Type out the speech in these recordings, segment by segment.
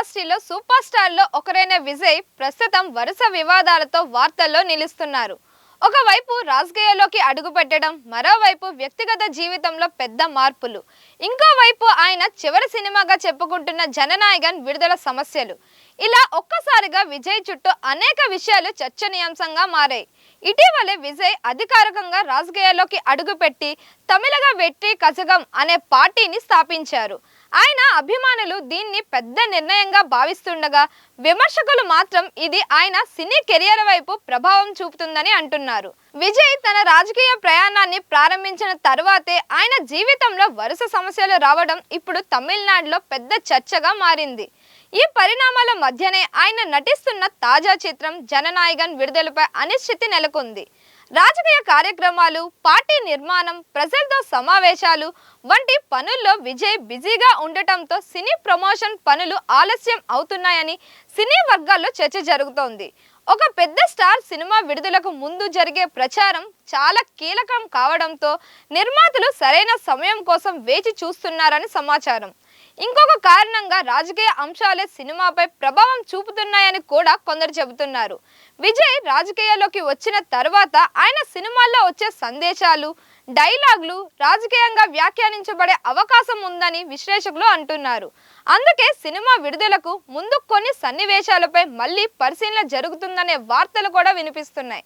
ఇండస్ట్రీలో సూపర్ స్టార్లో ఒకరైన విజయ్ ప్రస్తుతం వరుస వివాదాలతో వార్తల్లో నిలుస్తున్నారు. ఒకవైపు రాజకీయాల్లోకి అడుగుపెట్టడం, మరోవైపు వ్యక్తిగత జీవితంలో పెద్ద మార్పులు, ఇంకోవైపు ఆయన చివరి సినిమాగా చెప్పుకుంటున్న జననాయగన్ విడుదల సమస్యలు. ఇలా ఒక్కసారిగా విజయ్ చుట్టూ అనేక విషయాలు చర్చనీయాంశంగా మారాయి. ఇటీవలే విజయ్ అధికారికంగా రాజకీయాల్లోకి అడుగుపెట్టి తమిళగ వెట్రి కజగం అనే పార్టీని స్థాపించారు. ఆయన అభిమానులు దీన్ని పెద్ద నిర్ణయంగా భావిస్తుండగా, విమర్శకులు మాత్రం ఇది ఆయన సినీ కెరియర్ వైపు ప్రభావం చూపుతుందని అంటున్నారు. విజయ్ తన రాజకీయ ప్రయాణాన్ని ప్రారంభించిన తరువాతే ఆయన జీవితంలో వరుస సమస్యలు రావడం ఇప్పుడు తమిళనాడులో పెద్ద చర్చగా మారింది. ఈ పరిణామాల మధ్యనే ఆయన నటిస్తున్న తాజా చిత్రం జననాయగన్ విడుదలపై అనిశ్చితి నెలకొంది. రాజకీయ కార్యక్రమాలు, పార్టీ నిర్మాణం, ప్రజలతో సమావేశాలు వంటి పనుల్లో విజయ్ బిజీగా ఉండటంతో సినీ ప్రమోషన్ పనులు ఆలస్యం అవుతున్నాయని సినీ వర్గాల్లో చర్చ జరుగుతోంది. ఒక పెద్ద స్టార్ సినిమా విడుదలకు ముందు జరిగే ప్రచారం చాలా కీలకం కావడంతో నిర్మాతలు సరైన సమయం కోసం వేచి చూస్తున్నారని సమాచారం. ఇంకొక కారణంగా రాజకీయ అంశాలే సినిమాపై ప్రభావం చూపుతున్నాయని కూడా కొందరు చెబుతున్నారు. విజయ్ రాజకీయాల్లోకి వచ్చిన తర్వాత ఆయన సినిమాల్లో వచ్చే సందేశాలు, డైలాగులు రాజకీయంగా వ్యాఖ్యానించబడే అవకాశం ఉందని విశ్లేషకులు అంటున్నారు. అందుకే సినిమా విడుదలకు ముందు కొన్ని సన్నివేశాలపై మళ్ళీ పరిశీలన జరుగుతుందనే వార్తలు కూడా వినిపిస్తున్నాయి.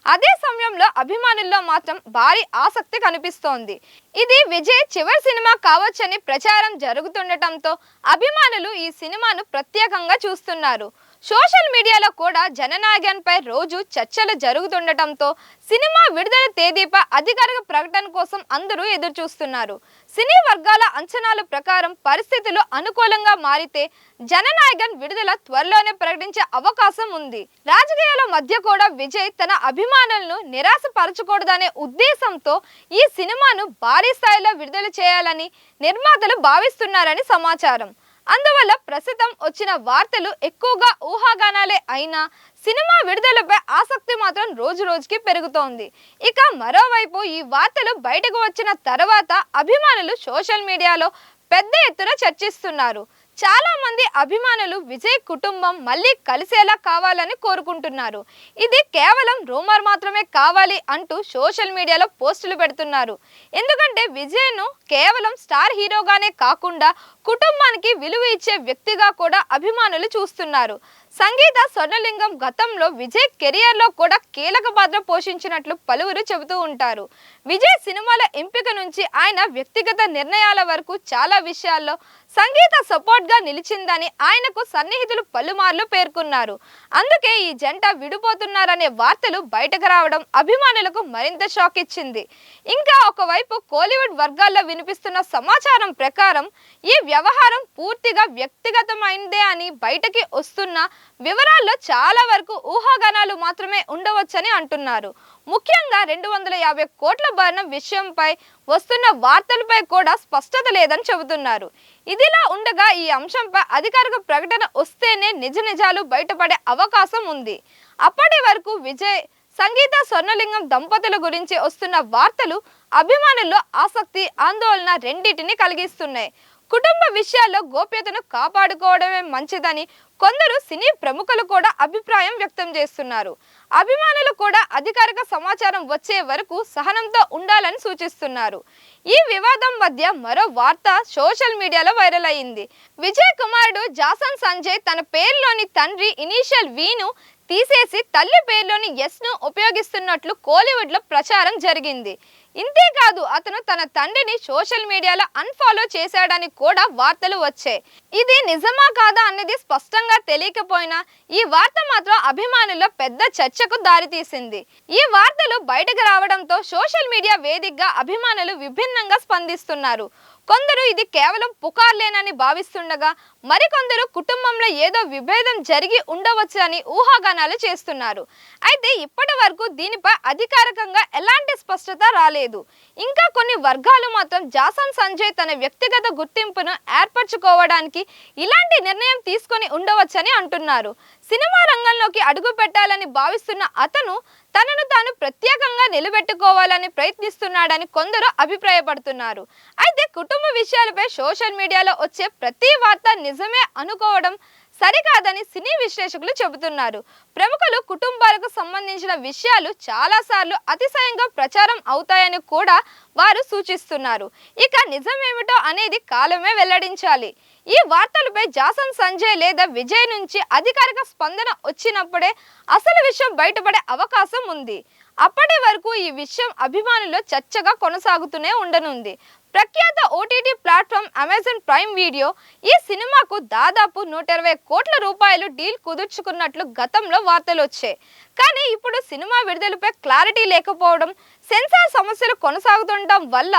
అదే సమయంలో అభిమానుల్లో మాత్రం భారీ ఆసక్తి కనిపిస్తోంది. ఇది విజయ్ చివరి సినిమా కావచ్చని ప్రచారం జరుగుతుండటంతో అభిమానులు ఈ సినిమాను ప్రత్యేకంగా చూస్తున్నారు. సోషల్ మీడియాలో కూడా జననాయగన్ పై రోజు చర్చలు జరుగుతుండటంతో సినిమా విడుదల తేదీపై అధికారిక ప్రకటన కోసం అందరూ ఎదురు చూస్తున్నారు. సినీ వర్గాల అంచనాల ప్రకారం పరిస్థితులు అనుకూలంగా మారితే జననాయగన్ విడుదల త్వరలోనే ప్రకటించే అవకాశం ఉంది. రాజకీయాల మధ్య కూడా విజయ్ తన అభిమానులను నిరాశపరచకూడదనే ఉద్దేశంతో ఈ సినిమాను భారీ స్థాయిలో విడుదల చేయాలని నిర్మాతలు భావిస్తున్నారని సమాచారం. అందువల్ల ప్రస్తుతం వచ్చిన వార్తలు ఎక్కువగా ఊహాగానాలే అయినా సినిమా విడుదలపై ఆసక్తి మాత్రం రోజు రోజుకి పెరుగుతోంది. ఇక మరోవైపు ఈ వార్తలు బయటకు వచ్చిన తర్వాత అభిమానులు సోషల్ మీడియాలో పెద్ద ఎత్తున చర్చిస్తున్నారు. చాలా మంది అభిమానులు విజయ్ కుటుంబం మళ్ళీ కలిసేలా కావాలని కోరుకుంటున్నారు. ఇది కేవలం రూమర్ మాత్రమే కావాలి అంటూ సోషల్ మీడియాలో పోస్టులు పెడుతున్నారు. ఎందుకంటే విజయ్ను కేవలం స్టార్ హీరోగానే కాకుండా కుటుంబానికి విలువ ఇచ్చే వ్యక్తిగా కూడా అభిమానులు చూస్తున్నారు. సంగీత స్వర్ణలింగం గతంలో విజయ్ కెరియర్లో కూడా కీలక పాత్ర పోషించినట్లు పలువురు చెబుతూ ఉంటారు. విజయ్ సినిమాల ఎంపిక నుంచి ఆయన వ్యక్తిగత నిర్ణయాల వరకు చాలా విషయాల్లో సంగీత సపోర్ట్గా నిలిచిందని ఆయనకు సన్నిహితులు పలుమార్లు పేర్కొన్నారు. అందుకే ఈ జంట విడిపోతున్నారనే వార్తలు బయటకు రావడం అభిమానులకు మరింత షాక్ ఇచ్చింది. ఇంకా ఒకవైపు కోలీవుడ్ వర్గాల్లో వినిపిస్తున్న సమాచారం ప్రకారం ఈ వ్యవహారం పూర్తిగా వ్యక్తిగతమైందే అని బయటకి వస్తున్న వివరాల్లో చాలా వరకు ఊహాగానాలు మాత్రమే ఉండవచ్చని అంటున్నారు. ముఖ్యంగా 250 కోట్ల భరణం విషయంపై వస్తున్న వార్తలపై కూడా స్పష్టత లేదని చెబుతున్నారు. ఇదిలా ఉండగా ఈ అంశంపై అధికారిక ప్రకటన వస్తేనే నిజ నిజాలు బయటపడే అవకాశం ఉంది. అప్పటి వరకు విజయ్, సంగీత స్వర్ణలింగం దంపతుల గురించి వస్తున్న వార్తలు అభిమానుల్లో ఆసక్తి, ఆందోళన రెండింటిని కలిగిస్తున్నాయి. కుటుంబ విషయాల్లో గోప్యతను కాపాడుకోవడమే మంచిదని కొందరు సినీ ప్రముఖులు కూడా అభిప్రాయం వ్యక్తం చేస్తున్నారు. అభిమానులు కూడా అధికారిక సమాచారం వచ్చే వరకు సహనంతో ఉండాలని సూచిస్తున్నారు. ఈ వివాదం మధ్య మరో వార్త సోషల్ మీడియాలో వైరల్ అయింది. విజయ్ కుమారుడు జాసన్ సంజయ్ తన పేరులోని తండ్రి ఇనీషియల్ వీను తీసేసి తల్లి పేరులోని ఎస్ ను ఉపయోగిస్తున్నట్లు కోలీవుడ్ లో ప్రచారం జరిగింది. ఇంతేకాదు అతను తన తండ్రిని సోషల్ మీడియాలో అన్ఫాలో చేశాడని కూడా వార్తలు వచ్చాయి. ఇది నిజమా కాదా అన్నది స్పష్టంగా తెలియకపోయినా ఈ వార్త మాత్రం అభిమానుల్లో పెద్ద చర్చకు దారితీసింది. ఈ వార్తలు బయటకు రావడంతో సోషల్ మీడియా వేదికగా అభిమానులు విభిన్నంగా స్పందిస్తున్నారు. కొందరు ఇది కేవలం పుకార్లేనని భావిస్తుండగా, మరికొందరు కుటుంబంలో ఏదో విభేదం జరిగి ఉండవచ్చు అని ఊహాగానాలు చేస్తున్నారు. అయితే ఇప్పటి వరకు దీనిపై అధికారికంగా ఎలాంటి స్పష్టత రాలేదు. ఇంకా కొన్ని వర్గాలు మాత్రం జాసన్ సంజయ్ తన వ్యక్తిగత గుర్తింపును ఏర్పరచుకోవడానికి ఇలాంటి నిర్ణయం తీసుకొని ఉండవచ్చని అంటున్నారు. సినిమా రంగంలోకి అడుగు పెట్టాలని భావిస్తున్న అతను తనను తాను ప్రత్యేకంగా నిలబెట్టుకోవాలని ప్రయత్నిస్తున్నాడని కొందరు అభిప్రాయపడుతున్నారు. అయితే కుటుంబ విషయాలపై సోషల్ మీడియాలో వచ్చే ప్రతి వార్త నిజమే అనుకోవడం సరికాదని సినీ విశ్లేషకులు చెబుతున్నారు. ప్రముఖులు కుటుంబాలకు సంబంధించిన విషయాలు చాలాసార్లు అతిశయంగా ప్రచారం అవుతాయని కూడా వారు సూచిస్తున్నారు. ఇక నిజమేమిటో అనేది కాలమే వెల్లడించాలి. ఈ వార్తలపై జాసన్ సంజయ్ లేదా విజయ్ నుంచి అధికారిక స్పందన వచ్చినప్పుడే అసలు విషయం బయటపడే అవకాశం ఉంది. అప్పటి వరకు ఈ విషయం అభిమానుల్లో చర్చగా కొనసాగుతూనే ఉండనుంది. ప్రఖ్యాత OTT platform Amazon prime video ఈ సినిమాకు దాదాపు 120 కోట్ల రూపాయలు డీల్ కుదుర్చుకున్నట్లు గతంలో వార్తలు వచ్చాయి. కానీ ఇప్పుడు సినిమా విడుదలపై క్లారిటీ లేకపోవడం, సెన్సార్ సమస్యలు కొనసాగుతుండడం వల్ల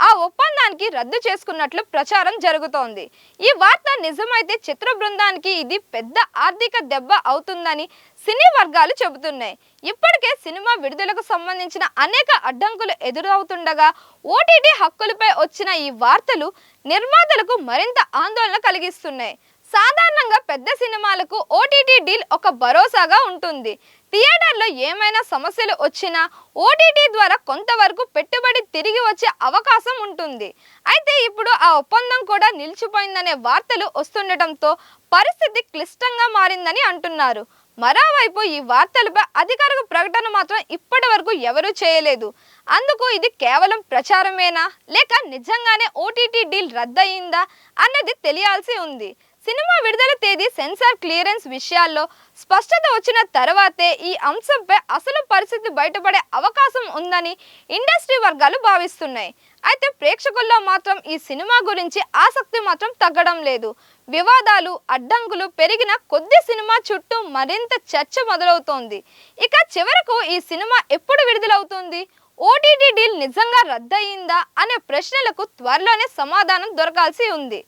ఆ ఒప్పందానికి రద్దు చేసుకున్నట్లు ప్రచారం జరుగుతోంది. ఈ వార్త నిజమైతే చిత్ర బృందానికి ఇది పెద్ద ఆర్థిక దెబ్బ అవుతుందని సినీ వర్గాలు చెబుతున్నాయి. ఇప్పటికే సినిమా విడుదలకు సంబంధించిన అనేక అడ్డంకులు ఎదురవుతుండగా ఓటీటీ హక్కులపై వచ్చిన ఈ వార్తలు నిర్మాతలకు మరింత ఆందోళన కలిగిస్తున్నాయి. సాధారణంగా పెద్ద సినిమాలకు ఓటీటీ డీల్ ఒక భరోసాగా ఉంటుంది. థియేటర్లో ఏమైనా సమస్యలు వచ్చినా ఓటీటీ ద్వారా కొంతవరకు పెట్టుబడి తిరిగి వచ్చే అవకాశం ఉంటుంది. అయితే ఇప్పుడు ఆ ఒప్పందం కూడా నిలిచిపోయిందనే వార్తలు వస్తుండటంతో పరిస్థితి క్లిష్టంగా మారిందని అంటున్నారు. మరోవైపు ఈ వార్తలపై అధికారిక ప్రకటన మాత్రం ఇప్పటి వరకు ఎవరూ చేయలేదు. అందుకు ఇది కేవలం ప్రచారమేనా లేక నిజంగానే ఓటీటీ డీల్ రద్దయిందా అన్నది తెలియాల్సి ఉంది. సినిమా విడుదల తేదీ, సెన్సార్ క్లియరెన్స్ విషయాల్లో స్పష్టత వచ్చిన తర్వాతే ఈ అంశంపై అసలు పరిస్థితి బయటపడే అవకాశం ఉందని ఇండస్ట్రీ వర్గాలు భావిస్తున్నాయి. అయితే ప్రేక్షకుల్లో మాత్రం ఈ సినిమా గురించి ఆసక్తి మాత్రం తగ్గడం లేదు. వివాదాలు, అడ్డంకులు పెరిగిన కొద్ది సినిమా చుట్టూ మరింత చర్చ మొదలవుతోంది. ఇక చివరకు ఈ సినిమా ఎప్పుడు విడుదలవుతుంది, ఓటీటీ డీల్ నిజంగా రద్దయిందా అనే ప్రశ్నలకు త్వరలోనే సమాధానం దొరకాల్సి ఉంది.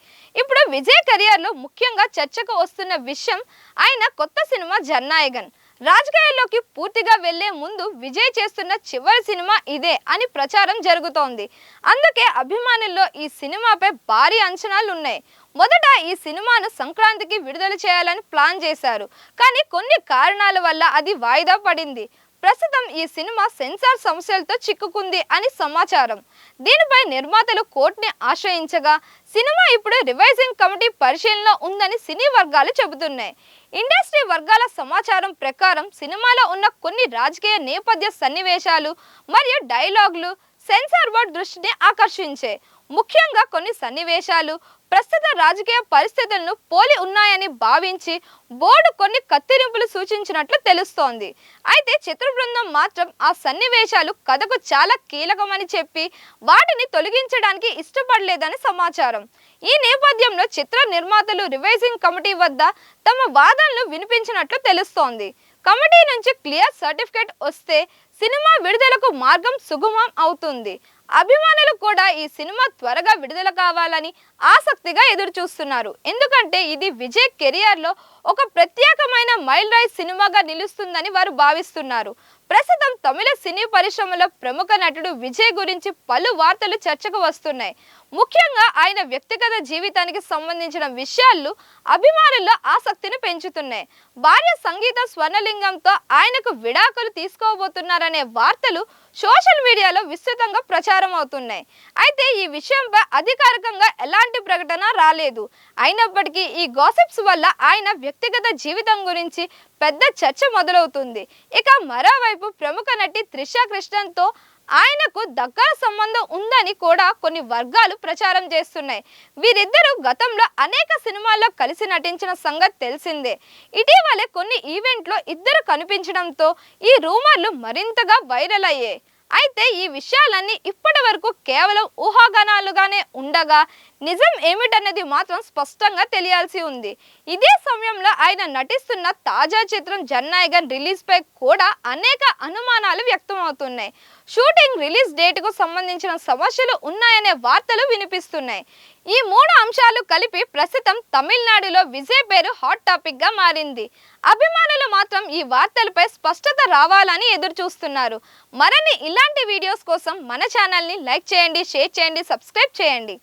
ఇప్పుడు విజయ్ కెరియర్లో ముఖ్యంగా చర్చకు వస్తున్న విషయం ఆయన కొత్త సినిమా జననాయగన్. రాజకీయాల్లోకి పూర్తిగా వెళ్లే ముందు విజయ్ చేస్తున్న చివరి సినిమా ఇదే అని ప్రచారం జరుగుతోంది. అందుకే అభిమానుల్లో ఈ సినిమాపై భారీ అంచనాలు ఉన్నాయి. మొదట ఈ సినిమాను సంక్రాంతికి విడుదల చేయాలని ప్లాన్ చేశారు. కానీ కొన్ని కారణాల వల్ల అది వాయిదా పడింది. ప్రస్తుతం ఈ సినిమా సెన్సార్ సమస్యలతో చిక్కుకుంది అని సమాచారం. దీనిపై నిర్మాతలు కోర్టుని ఆశ్రయించగా సినిమా ఇప్పుడు రివైజింగ్ కమిటీ పరిశీలనలో ఉందని సినీ వర్గాలు చెబుతున్నాయి. ఇండస్ట్రీ వర్గాల సమాచారం ప్రకారం సినిమాలో ఉన్న కొన్ని రాజకీయ నేపథ్య సన్నివేశాలు మరియు డైలాగులు సెన్సార్ బోర్డు దృష్టిని ఆకర్షించాయి. ముఖ్యంగా కొన్ని సన్నివేశాలు ప్రస్తుత రాజకీయ పరిస్థితులను పోలి ఉన్నాయని భావించి బోర్డు కొన్ని కత్తిరింపులు సూచించినట్లు తెలుస్తోంది. అయితే చిత్ర బృందం మాత్రం ఆ సన్నివేశాలు కథకు చాలా కీలకమని చెప్పి వాటిని తొలగించడానికి ఇష్టపడలేదని సమాచారం. ఈ నేపథ్యంలో చిత్ర నిర్మాతలు రివైజింగ్ కమిటీ వద్ద తమ వాదనలు వినిపించినట్లు తెలుస్తోంది. కమిటీ నుంచి క్లియర్ సర్టిఫికేట్ వస్తే సినిమా విడుదలకు మార్గం సుగమం అవుతుంది. అభిమానులు కూడా ఈ సినిమా త్వరగా విడుదల కావాలని ఆసక్తిగా ఎదురు చూస్తున్నారు. ఎందుకంటే ఇది విజయ్ కెరియర్లో ఒక ప్రత్యేకమైన మైల్ రాయి సినిమాగా నిలుస్తుందని వారు భావిస్తున్నారు. ప్రస్తుతం తమిళ సినీ పరిశ్రమలో ప్రముఖ నటుడు విజయ్ గురించి పలు వార్తలు చర్చకు వస్తున్నాయి. ముఖ్యంగా ఆయన వ్యక్తిగత జీవితానికి సంబంధించిన విషయాలు అభిమానుల్లో ఆసక్తిని పెంచుతున్నాయి. భార్య సంగీత స్వర్ణలింగంతో ఆయనకు విడాకులు తీసుకోబోతున్నారనే వార్తలు సోషల్ మీడియాలో విస్తృతంగా ప్రచారం అవుతున్నాయి. అయితే ఈ విషయంపై అధికారికంగా ఎలాంటి ప్రకటన రాలేదు. అయినప్పటికీ ఈ గాసిప్స్ వల్ల ఆయన వ్యక్తిగత జీవితం గురించి పెద్ద చర్చ మొదలవుతుంది. ఇక మరోవైపు ప్రముఖ నటి త్రిష కృష్ణన్తో ఆయనకు దగ్గర సంబంధం ఉందని కూడా కొన్ని వర్గాలు ప్రచారం చేస్తున్నాయి. వీరిద్దరూ గతంలో అనేక సినిమాల్లో కలిసి నటించిన సంగతి తెలిసిందే. ఇటీవలే కొన్ని ఈవెంట్లో ఇద్దరు కనిపించడంతో ఈ రూమర్లు మరింతగా వైరల్ అయ్యాయి. అయితే ఈ విషయాలన్నీ ఇప్పటి వరకు కేవలం ఊహాగానాలుగానే ఉండగా నిజం ఏమిటన్నది మాత్రం స్పష్టంగా తెలియాల్సి ఉంది. ఇదే సమయంలో ఆయన నటిస్తున్న తాజా చిత్రం జననాయగన్ రిలీజ్ పై కూడా అనేక అనుమానాలు వ్యక్తమవుతున్నాయి. షూటింగ్ రిలీజ్ డేట్కు సంబంధించిన సమస్యలు ఉన్నాయనే వార్తలు వినిపిస్తున్నాయి. ఈ మూడు అంశాలు కలిపి ప్రస్తుతం తమిళనాడులో విజయ్ పేరు హాట్ టాపిక్ గా మారింది. అభిమానులు మాత్రం ఈ వార్తలపై స్పష్టత రావాలని ఎదురు చూస్తున్నారు. మరిన్ని ఇలాంటి వీడియోస్ కోసం మన ఛానల్ని లైక్ చేయండి, షేర్ చేయండి, సబ్స్క్రైబ్ చేయండి.